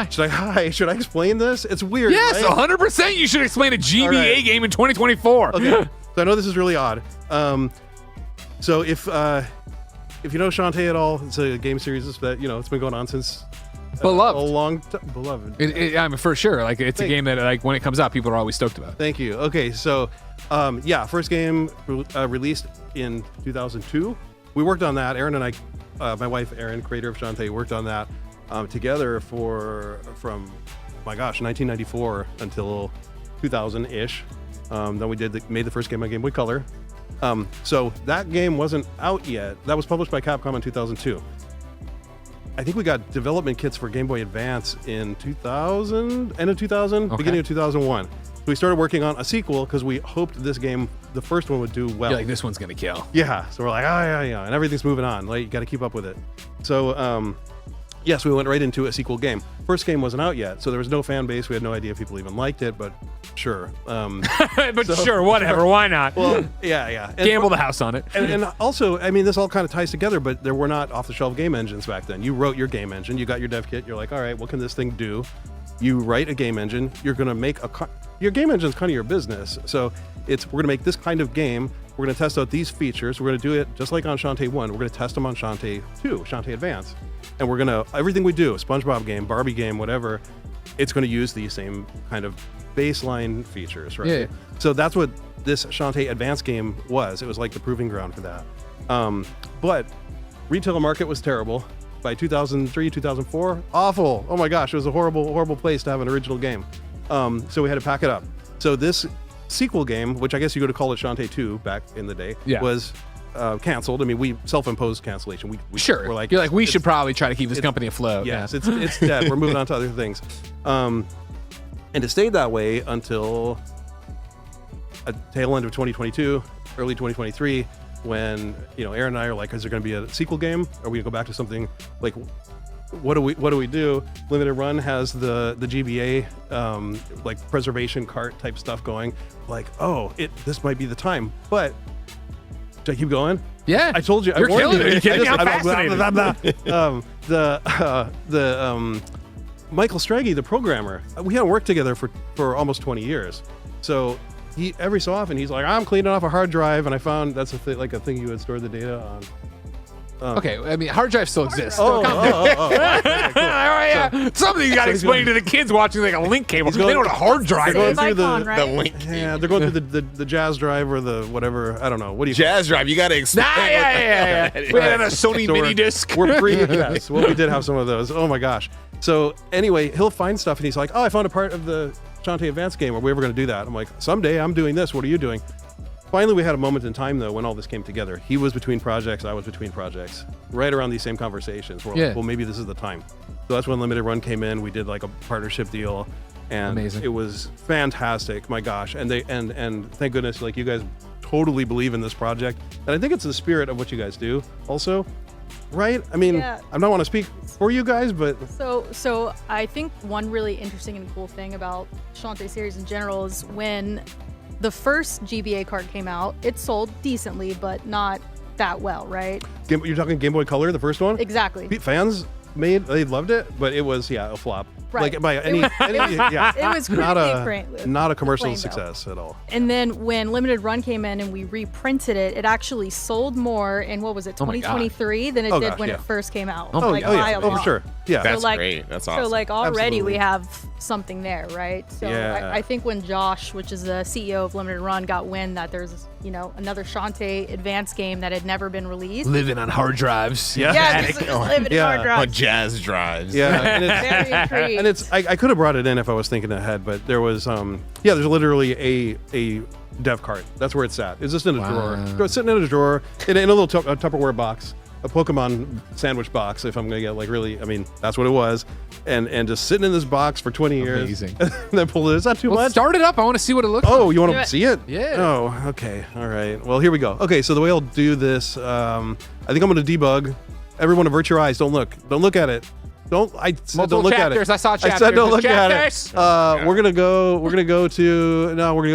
Hi. Should I explain this? It's weird. Yes, right? 100%. You should explain a GBA game in 2024. Okay. So I know this is really odd. So if you know Shantae at all, it's a game series that it's been going on since Beloved. a long time. Beloved. I mean, for sure. Like, it's a game that, like, when it comes out, people are always stoked about. Thank you. Okay, so first game released in 2002. We worked on that. Erin and I, my wife Erin, creator of Shantae, worked on that together from 1994 until 2000-ish. Then we made the first game on Game Boy Color. So that game wasn't out yet. That was published by Capcom in 2002. I think we got development kits for Game Boy Advance in 2000, end of 2000, beginning of 2001. So we started working on a sequel because we hoped this game, the first one, would do well. You're like, this one's going to kill. Yeah. So we're like, yeah. And everything's moving on. Like, you got to keep up with it. So, yes, we went right into a sequel game. First game wasn't out yet, so there was no fan base. We had no idea if people even liked it, but sure. Sure, whatever. Why not? Well, yeah. And gamble the house on it. and also, I mean, this all kind of ties together, but there were not off-the-shelf game engines back then. You wrote your game engine. You got your dev kit. You're like, all right, what can this thing do? You write a game engine. You're going to make your game engine's kind of your business. So we're going to make this kind of game. We're going to test out these features. We're going to do it just like on Shantae 1. We're going to test them on Shantae 2, Shante Advance. And we're going to, everything we do, SpongeBob game, Barbie game, whatever, it's going to use these same kind of baseline features, right? Yeah. So that's what this Shante Advance game was. It was like the proving ground for that. But retail market was terrible. By 2003, 2004, awful. Oh my gosh, it was a horrible, horrible place to have an original game. So we had to pack it up. So this sequel game, which I guess you could call it Shantae 2 back in the day, was canceled. I mean, we self-imposed cancellation. We sure. We're like, you're like, we should probably try to keep this company afloat. Yes, it's dead. We're moving on to other things. And it stayed that way until a tail end of 2022, early 2023, when Erin and I are like, is there going to be a sequel game? Are we going to go back to something like, what do we do? Limited Run has the GBA like preservation cart type stuff going. Like, this might be the time. But should I keep going? Yeah, I told you. You're killing it. The Michael Stragey, the programmer, we hadn't worked together for almost 20 years. So he every so often he's like, I'm cleaning off a hard drive, and I found that's a thing you would store the data on. Okay, I mean, hard drives still exist. Oh, okay, cool. Something you got to explain to the kids watching like a link cable. They know what a hard drive is. Through the link cable. Yeah, they're going through the Jazz drive or the whatever. I don't know. What do you Jazz drive? You got to explain. Yeah. We had a Sony mini disc. We're free. Yes. Well, we did have some of those. Oh my gosh. So anyway, he'll find stuff and he's like, I found a part of the Shante Advance game. Are we ever going to do that? I'm like, someday. I'm doing this. What are you doing? Finally, we had a moment in time, though, when all this came together. He was between projects, I was between projects, right around these same conversations. We're like, well, maybe this is the time. So that's when Limited Run came in. We did like a partnership deal, and it was fantastic. My gosh, and thank goodness, like, you guys totally believe in this project, and I think it's the spirit of what you guys do, also, right? I mean, I don't want to speak for you guys, but so I think one really interesting and cool thing about Shantae series in general is when the first GBA card came out, it sold decently, but not that well, right? You're talking Game Boy Color, the first one? Exactly. Fans they loved it, but it was a flop. Right. Like by any it was not a commercial success at all. And then when Limited Run came in and we reprinted it, it actually sold more in 2023 than it did when it first came out. For sure. Yeah, that's great. That's awesome. So like already we have something there, right? So I think when Josh, which is the CEO of Limited Run, got wind that there's another Shantae Advance game that had never been released, living on hard drives, living on hard drives, on Jazz drives, and it's very intrigued. And it's I could have brought it in if I was thinking ahead, but there was there's literally a dev cart. That's where it's at. It's just in a drawer. It's sitting in a drawer in a little Tupperware box, a Pokemon sandwich box. If I'm gonna get like really, I mean, that's what it was, and just sitting in this box for 20 years. Amazing. And then pull it. Is that too much? Start it up. I want to see what it looks like. Oh, you want to see it? Yeah. Oh, okay. All right. Well, here we go. Okay, so the way I'll do this, I think I'm gonna debug. Everyone avert your eyes. Don't look. Don't look at it. Don't look at it. I saw chapters. I said don't look at it. We're gonna go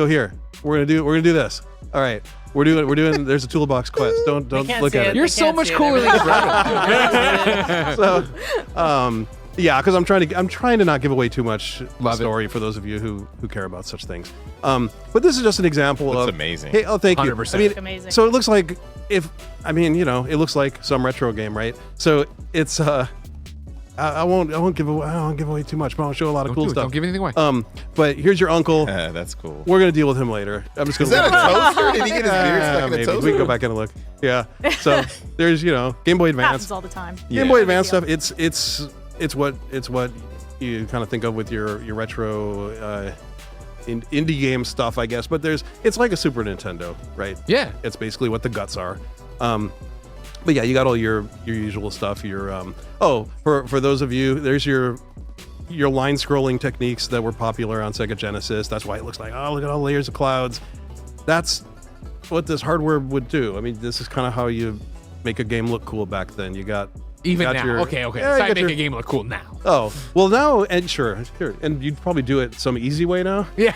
here. We're gonna do this. All right. We're doing there's a toolbox quest. Don't look at it. You're so much cooler than So Yeah, because I'm trying to not give away too much Love it. story for those of you who care about such things. But this is just an example Looks of amazing. Hey, oh, thank you. 100%. I mean, Amazing. so it looks like it looks like some retro game, right? So it's I won't give away too much, but I'll show a lot of cool stuff. Don't give anything away. But here's your uncle. That's cool. We're gonna deal with him later. I'm just Is gonna. that a toaster? Did he get his beard stuck in a maybe. toaster? We can go back and look. Yeah. So there's Game Boy Advance. Happens all the time. Game Boy Advance stuff. It's what you kind of think of with your retro indie game stuff, I guess. But it's like a Super Nintendo, right? Yeah. It's basically what the guts are. But yeah, you got all your usual stuff. For those of you, there's your line scrolling techniques that were popular on Sega Genesis. That's why it looks like, oh, look at all the layers of clouds. That's what this hardware would do. I mean, this is kind of how you make a game look cool back then. You got Even got now. your- Okay. Yeah, So you I got make a game look cool now. Oh, well now, and sure, and you'd probably do it some easy way now. Yeah.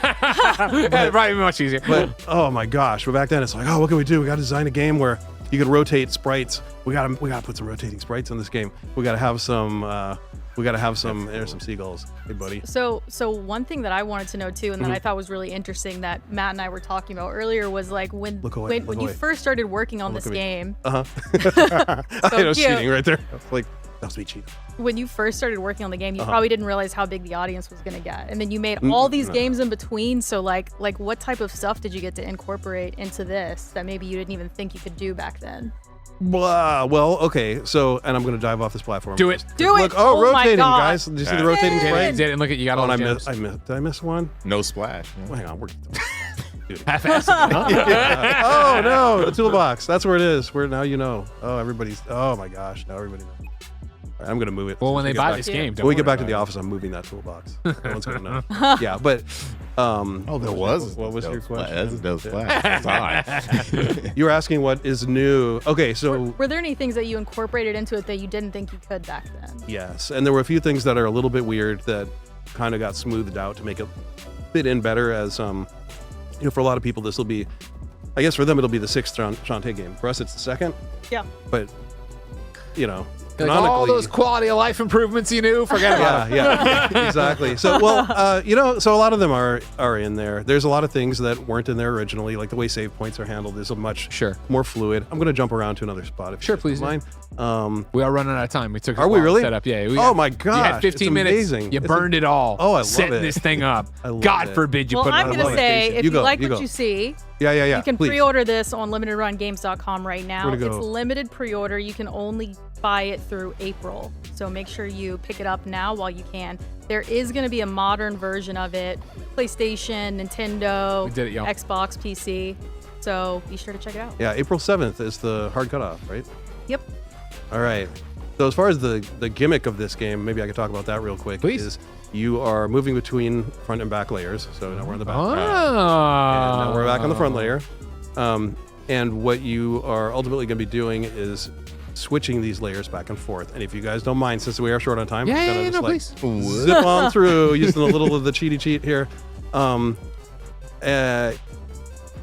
That'd probably be much easier. But oh my gosh, but back then it's like, oh, what can we do? We got to design a game where you could rotate sprites. We got to put some rotating sprites in this game. We got to have some. There's some seagulls. Hey, buddy. So one thing that I wanted to know too, and that I thought was really interesting that Matt and I were talking about earlier was like when you first started working on this game. I was cute. cheating right there. Like that was me cheating. When you first started working on the game, you probably didn't realize how big the audience was gonna get, and then you made all these games in between. So like what type of stuff did you get to incorporate into this that maybe you didn't even think you could do back then? Blah. Well, okay. So, and I'm going to dive off this platform. Do it. Do it! Look, Oh my rotating, God. guys. Did you see the rotating Yay. sprite? Did it, and look at you got all Oh, the and gems. did I miss one? No splash. Well, hang on. Half-assed. Oh no, the toolbox. That's where it is. Where now you know. Oh my gosh, now everybody knows. All right, I'm gonna move it. Well, when they get buy back- this game, when we get back to don't the worry office, I'm moving that toolbox. No one's gonna know. Yeah, but Oh, there was. What was your question? No splash. That's odd. You were asking what is new. Okay, so Were there any things that you incorporated into it that you didn't think you could back then? yes, and there were a few things that are a little bit weird that kind of got smoothed out to make it fit in better. As for a lot of people, this will be, I guess for them it'll be the sixth Shante game. For us, it's the second. Yeah. But Like all those quality of life improvements you knew, forget about it. Yeah, exactly. So, so a lot of them are in there. There's a lot of things that weren't in there originally, like the way save points are handled is a much more fluid. I'm going to jump around to another spot if you Please. don't mind. We are running out of time. We took. Are we really? Set up. Yeah. Oh my gosh, You had 15 it's minutes. amazing. You burned it all. Oh, I love setting it. this thing up. I love God it. forbid you Well, put it I'm on going the to list. say, if you go, like you what go. you see, Yeah. you can please. pre-order this on limitedrungames.com right now. Where to go? It's limited pre-order. You can only buy it through April. So make sure you pick it up now while you can. There is going to be a modern version of it. PlayStation, Nintendo, We did it, y'all. Xbox, PC. So be sure to check it out. Yeah, April 7th is the hard cutoff, right? Yep. All right. So as far as the gimmick of this game, maybe I could talk about that real quick. Please. Is you are moving between front and back layers. So now we're on the back. Oh. And now we're back on the front layer. And what you are ultimately going to be doing is switching these layers back and forth. And if you guys don't mind, since we are short on time, Yeah, I'm yeah, gonna yeah, just no, like please. zip on through using a little of the cheaty cheat here.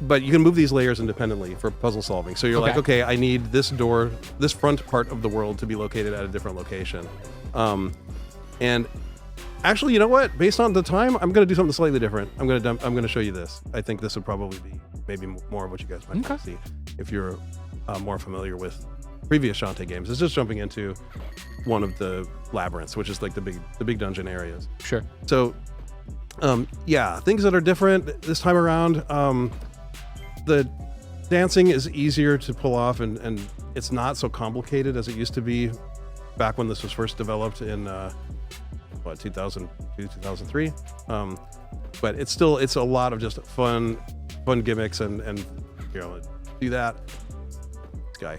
But you can move these layers independently for puzzle solving. So you're like, okay, I need this door, this front part of the world to be located at a different location. And actually, you know what? Based on the time, I'm going to do something slightly different. I'm going to show you this. I think this would probably be maybe more of what you guys might want to see if you're more familiar with previous Shante games. It's just jumping into one of the labyrinths, which is like the big dungeon areas. Sure. So, things that are different this time around. The dancing is easier to pull off, and it's not so complicated as it used to be back when this was first developed in 2002, 2003. But it's a lot of just fun gimmicks and do that. This guy.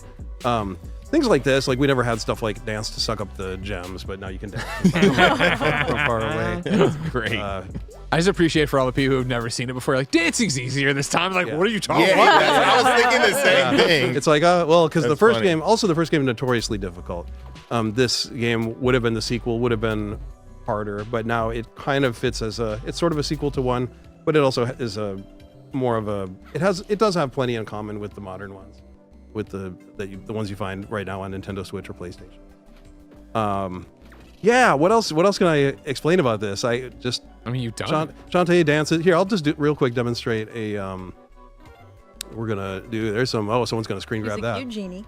Things like this, like we never had stuff like dance to suck up the gems, but now you can dance from far away. That's great. I just appreciate for all the people who've never seen it before. Like, dancing's easier this time. Like, what are you talking about? I was thinking the same thing. It's like, because the That's first funny. game, also the first game, notoriously difficult. This game would have been the sequel, would have been harder, but now it kind of fits as it's sort of a sequel to one, but it also is it does have plenty in common with the modern ones, with the ones you find right now on Nintendo Switch or PlayStation. Yeah. What else can I explain about this? I mean, you've done it. Shante Advance. Here, I'll just real quick demonstrate a. We're gonna do. There's some. Oh, someone's gonna screen grab that. Cute genie.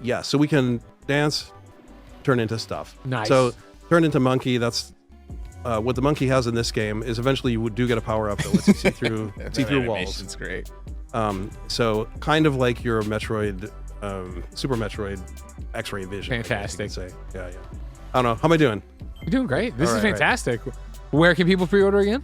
Yeah. So we can dance, turn into stuff. Nice. So turn into monkey. That's what the monkey has in this game. Is eventually you do get a power up that lets you see through walls. It's great. So kind of like your Metroid, Super Metroid, X-ray vision. Fantastic. I guess you could say. Yeah. I don't know. How am I doing? You're doing great. This All is right, fantastic. Where can people pre-order again?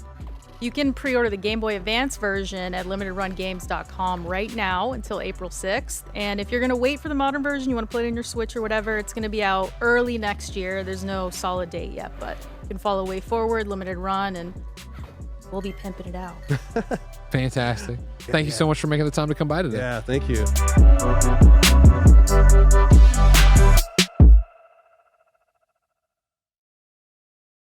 You can pre-order the Game Boy Advance version at limitedrungames.com right now until April 6th. And if you're going to wait for the modern version, you want to put it in your Switch or whatever, it's going to be out early next year. There's no solid date yet, but you can follow Way Forward, Limited Run, and we'll be pimping it out. Fantastic. Thank you so much for making the time to come by today. Yeah. Thank you.